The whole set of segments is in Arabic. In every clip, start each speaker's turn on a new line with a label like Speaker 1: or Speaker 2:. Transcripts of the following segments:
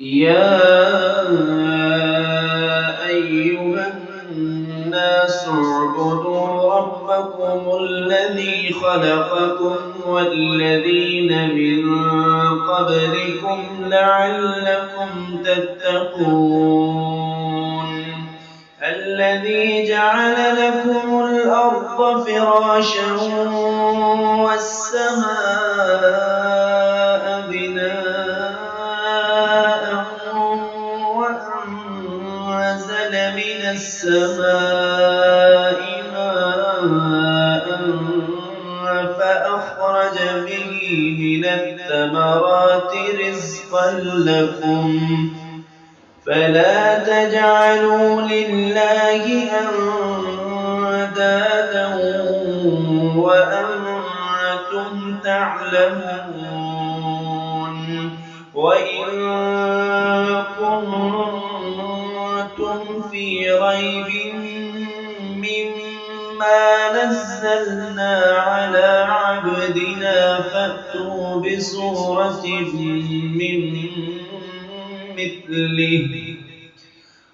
Speaker 1: يا أيها الناس اعبدوا ربكم الذي خلقكم والذين من قبلكم لعلكم تتقون الذي جعل لكم الأرض فراشا والسماء بناء وأنزل من السماء ماء فأخرج به من الثمرات رزقا لكم فلا تجعلوا لله أندادا وأنتم تعلمون وإن كنتم في ريب مما نزلنا على عبدنا فأتوا بسورة من مثله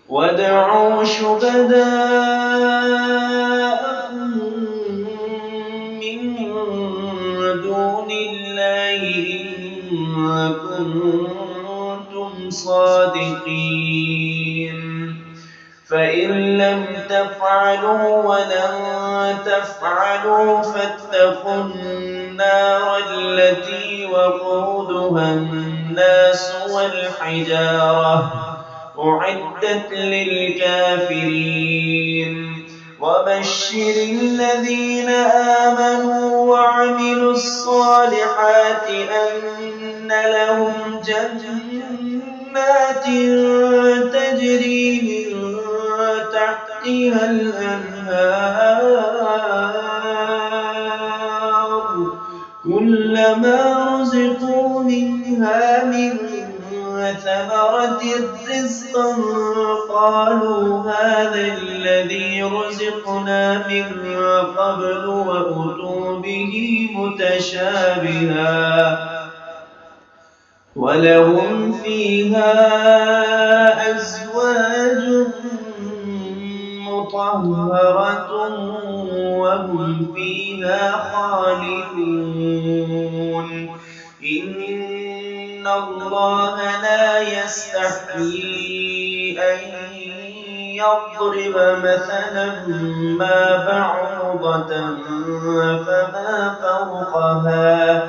Speaker 1: وادعوا شهداءكم من دون الله إن كنتم صادقين فإن لم تفعلوا ولن تفعلوا فاتقوا النار التي وقودها الناس والحجارة أعدت للكافرين وبشر الذين آمنوا وعملوا الصالحات أن لهم جنات تجري من تحتها الأنهار كلما رزقوا منها من ثمرة رزقا قالوا هذا الذي رزقنا من قبل وأتوا به متشابها ولهم فيها أزواج مطهرة وهم فيها خالدون إن الله لا يستحيي أن يضرب مثلا ما بعوضة فما فوقها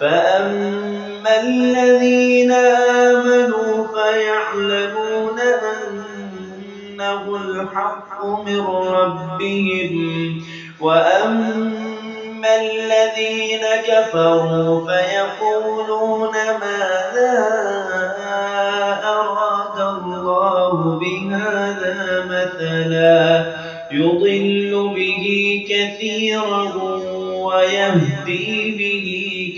Speaker 1: فأما الذين آمنوا فيعلمون أنه الحق من ربهم وأما الذين كفروا فيقولون ماذا أراد الله بهذا مثلا يضل به كثيرا ويهدي به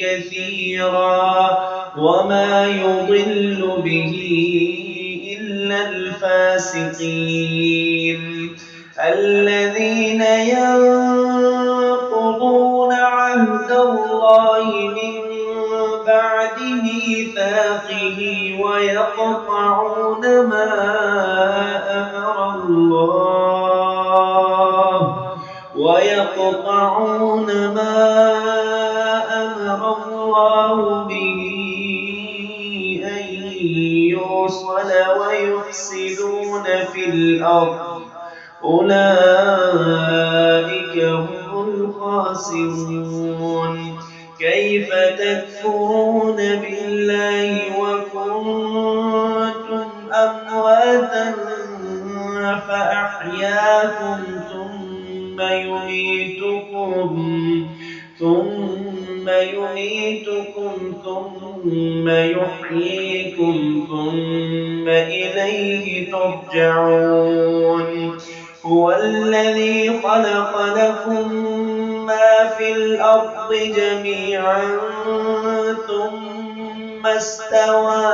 Speaker 1: كثيرا وما يضل به إلا الفاسقين الذين ينقضون عهد الله من بعد ميثاقه ويقطعون ما أمر الله به أن يوصل ويفسدون في الأرض أولئك هم الخاسرون كيف تكفرون بالله وكنتم أمواتا فأحياكم ثم يميتكم ثم يحييكم ثم إليه ترجعون هو الذي خلق لكم ما في الأرض جميعا ثم استوى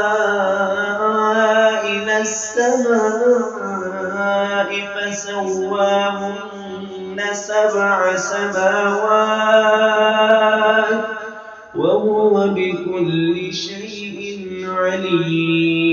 Speaker 1: إلى السماء فسواهن سبع سماوات وهو بكل شيء عليم